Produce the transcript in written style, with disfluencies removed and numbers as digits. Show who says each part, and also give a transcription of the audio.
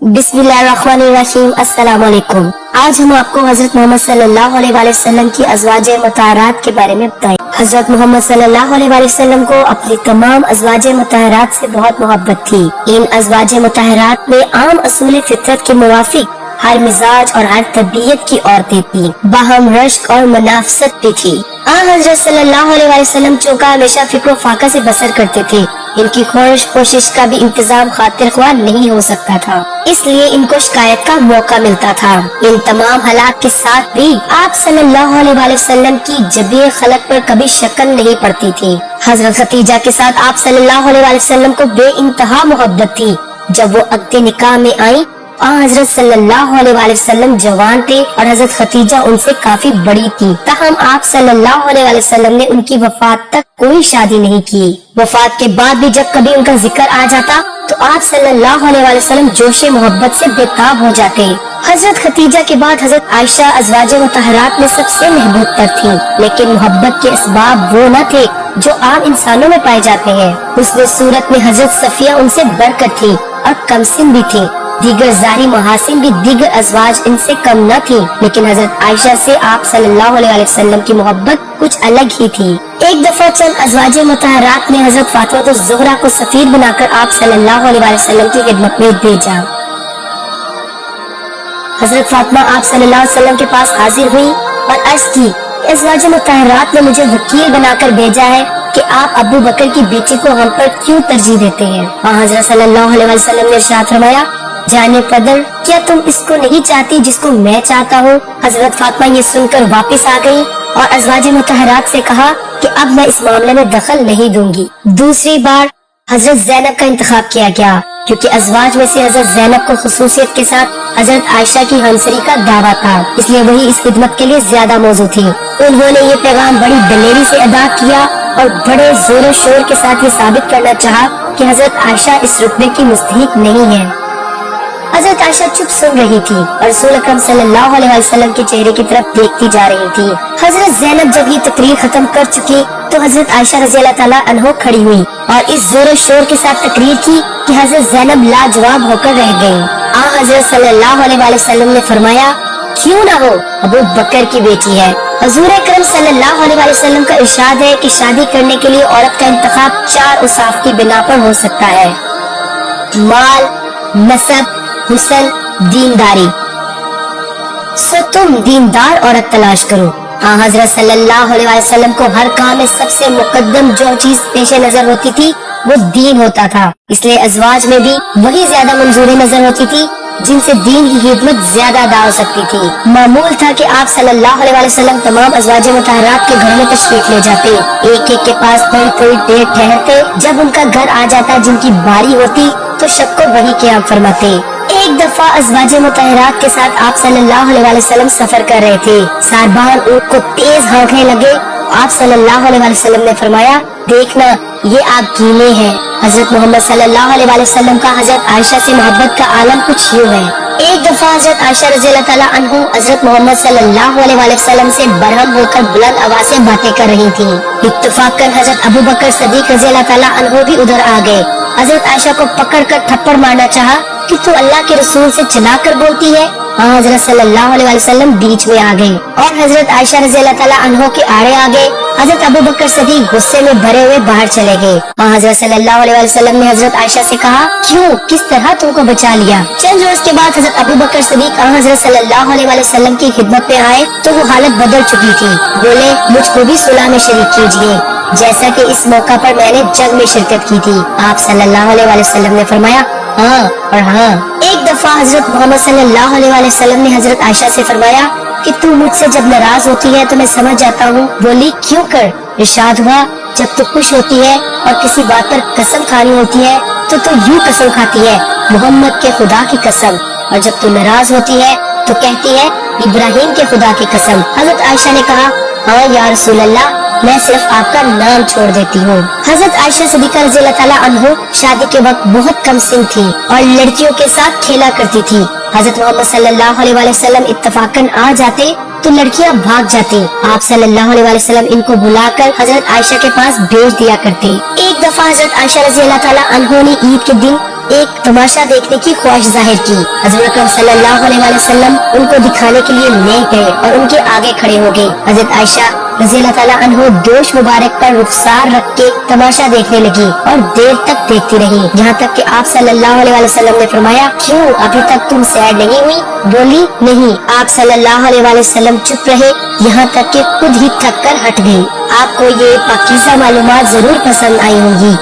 Speaker 1: बिस्मिल्लाहिर्रहमानिर्रहीम। अस्सलाम वालेकुम। आज हम आपको हजरत मोहम्मद सल्लल्लाहु अलैहि वसल्लम की अज़वाज मुतहरात के बारे में बताएं। हजरत मोहम्मद सल्लल्लाहु अलैहि वसल्लम को अपनी तमाम अज़वाज मुतहरात से बहुत मोहब्बत थी। इन अज़वाज मुतहरात में आम असूल फितरत के मुवाफिक हर मिजाज और हर तबीयत की औरतें थी, बाहम रश्क और मुनाफसत भी थी। हजरत सल्लल्लाहु अलैहि वसल्लम चौका हमेशा फिक्र फाका से बसर करते थे। इनकी ख्वाहिश कोशिश का भी इंतजाम खातिर ख्वाह नहीं हो सकता था, इसलिए इनको शिकायत का मौका मिलता था। इन तमाम हालात के साथ भी आप सल्लल्लाहु अलैहि वसल्लम की जबीर खलक पर कभी शकन नहीं पड़ती थी। हजरत खतीजा के साथ आप सल्लल्लाहु अलैहि वसल्लम को बेइंतहा मोहब्बत थी। जब वो अक़्द निकाह में आई, हजरत सल्लल्लाहु अलैहि वसल्लम जवान थे और हजरत खतीजा उनसे काफी बड़ी थी। ताहम आप सल्लल्लाहु अलैहि वसल्लम ने उनकी वफात तक कोई शादी नहीं की। वफात के बाद भी जब कभी उनका जिक्र आ जाता तो आप सल्लल्लाहु अलैहि वसल्लम जोशे मोहब्बत से बेताब हो जाते। हजरत खतीजा के बाद हजरत आयशा अज़वाज मुतहरात में सबसे महबूब तर थी, लेकिन मोहब्बत के असबाब वो न थे जो आम इंसानों में पाए जाते हैं। उसने सूरत में हजरत सफिया उनसे बढ़कर थी और कमसिन भी थी। दीगर जारी महासिन भी दीगर अज़वाज इनसे कम न थी, लेकिन हजरत आयशा से आप सल्लल्लाहु अलैहि वसल्लम की मोहब्बत कुछ अलग ही थी। एक दफा चंद अज़वाज मुतहरात ने हजरत फातिमा ज़ुहरा को सफीर बनाकर आप सल्लल्लाहु अलैहि वसल्लम की खिदमत में भेजा। हजरत फातिमा आप सल्लल्लाहु अलैहि वसल्लम के पास हाजिर हुई और अर्ज की, अज़वाज मुतहरात ने मुझे वकील बनाकर भेजा है कि आप अबू बकर की बेटी को हम पर क्यों तरजीह देते हैं। हजरत सल्लल्लाहु अलैहि वसल्लम ने इरशाद फरमाया, जाने कदर, क्या तुम इसको नहीं चाहती जिसको मैं चाहता हूँ। हजरत फातिमा ये सुनकर वापस आ गई और अज़वाज मुतहरात से कहा कि अब मैं इस मामले में दखल नहीं दूंगी। दूसरी बार हजरत ज़ैनब का इंतखाब किया गया, क्योंकि अज़वाज में से हजरत ज़ैनब को खुसूसियत के साथ हजरत आयशा की हमसरी का दावा था, इसलिए वही इस खिदमत के लिए ज्यादा मौजू थी। उन्होंने ये पैगाम बड़ी दलेरी से अदा किया और बड़े जोर शोर के साथ ये साबित करना चाहा कि हजरत आयशा इस रुतबे की मुस्तहिक नहीं है। हजरत आयशा चुप सुन रही थी और रसूल अकरम सल्लल्लाहु अलैहि वसल्लम के चेहरे की तरफ देखती जा रही थी। हजरत ज़ैनब जब ये तकरीर खत्म कर चुकी तो हजरत आयशा रज़ी अल्लाह ताला अन्हा खड़ी हुई और इस जोर शोर के साथ तकरीर की कि हजरत ज़ैनब लाजवाब होकर रह गयी। हजरत सल्लल्लाहु अलैहि वसल्लम ने फरमाया, क्यों ना हो, अबू बकर की बेटी है। हुज़ूर अकरम सल्लल्लाहु अलैहि वसल्लम का इरशाद है कि शादी करने के लिए औरत का इंतखाब 4 औसाफ की बिना पर हो सकता है: माल, नसब, हुस्न, दीनदारी। सो तुम दीनदार औरत तलाश करो। हजरत सल्लल्लाहु अलैहि वसल्लम को हर काम में सबसे मुकद्दम जो चीज पेश नजर होती थी वो दीन होता था, इसलिए अज़वाज में भी वही ज्यादा मंजूर नजर होती थी जिनसे दीन की खिदमत ज्यादा अदा हो सकती थी। मामूल था कि आप सल्लल्लाहु अलैहि वसल्लम तमाम अज़वाज मुतहरात के घर में तशरीफ ले जाते, एक एक के पास थोड़ी थोड़ी देर ठहरते। जब उनका घर आ जाता जिनकी बारी होती तो सबको वही क़याम फरमाते। एक दफा अज़वाज मुतहरात के साथ आप सल्लल्लाहु अलैहि वसल्लम सफर कर रहे थे। सारबान ऊँट को तेज हाँकने लगे। आप सल्लल्लाहु अलैहि वसल्लम ने फरमाया, देखना ये आप गीले हैं। हजरत मोहम्मद सल्लल्लाहु अलैहि वसल्लम का हजरत आयशा से मोहब्बत का आलम कुछ यूँ है। एक दफा हजरत आयशा रज़ी अल्लाह ताला अन्हा हजरत मोहम्मद सल्लल्लाहु अलैहि वसल्लम से बरहम होकर बुलंद आवाज से बातें कर रही थी। इत्तफाकन हजरत अबू बकर सदीक रज़ी अल्लाह ताला अन्हु भी उधर आ गए। हजरत आयशा को पकड़कर थप्पड़ मारना चाहा कि तू अल्लाह के रसूल से चला कर बोलती है। हजरत सल्लल्लाहु अलैहि वसल्लम बीच में आ गए और हजरत आयशा रज़ी अल्लाह ताला अन्हा के आड़े आ गए। हजरत अबू बकर सदीक गुस्से में भरे हुए बाहर चले गए। हजरत सल्लल्लाहु अलैहि वसल्लम ने हजरत आयशा से कहा, क्यों, किस तरह तुमको बचा लिया। चंद रोज के बाद हजरत अबू बकर सदीक हजरत सल्लल्लाहु अलैहि वसल्लम की खिदमत में आए तो वो हालत बदल चुकी थी। बोले, मुझको भी सुलह में शरीक कीजिए, जैसा कि इस मौका पर मैंने जंग में शिरकत की थी। आप सल्लल्लाहु अलैहि वसल्लम ने फरमाया, हाँ और हाँ। एक दफा हजरत मोहम्मद सल्लल्लाहु अलैहि वसल्लम ने हजरत आयशा से फरमाया कि तू मुझसे जब नाराज होती है तो मैं समझ जाता हूँ। बोली, क्यों कर। इरशाद हुआ, जब तू खुश होती है और किसी बात पर कसम खानी होती है तो तू यूँ कसम खाती है, मोहम्मद के खुदा की कसम, और जब तू नाराज होती है तो कहती है, इब्राहिम के खुदा की कसम। हजरत आयशा ने कहा, हाँ या रसूल अल्लाह, मैं सिर्फ आपका नाम छोड़ देती हूँ। हजरत आयशा सिद्दीक़ा रज़ी अल्लाह ताला अन्हा शादी के वक्त बहुत कम सिन थी और लड़कियों के साथ खेला करती थी। हजरत मोहम्मद सल्लल्लाहु अलैहि वसल्लम इत्तफाकन आ जाते तो लड़कियां भाग जाती। आप सल्लल्लाहु अलैहि वसल्लम इनको बुलाकर हजरत आयशा के पास भेज दिया करते। एक दफा हजरत आयशा रज़ी अल्लाह ताला अन्हा ने ईद के दिन ایک تماشا دیکھنے کی خواہش ظاہر کی۔ حضرت اکرم صلی اللہ علیہ وسلم ان کو دکھانے کے لیے لے گئے اور ان کے آگے کھڑے ہو گئے۔ حضرت عائشہ رضی اللہ تعالیٰ عنہ دوش مبارک پر رخسار رکھ کے تماشا دیکھنے لگی اور دیر تک دیکھتی رہی، جہاں تک کہ آپ صلی اللہ علیہ وسلم نے فرمایا، کیوں ابھی تک تم سیر نہیں ہوئی؟ بولی نہیں۔ آپ صلی اللہ علیہ وسلم چپ رہے یہاں تک کہ خود ہی تھک کر ہٹ گئی۔ آپ کو یہ پاکیزہ معلومات ضرور پسند آئی ہوں گی۔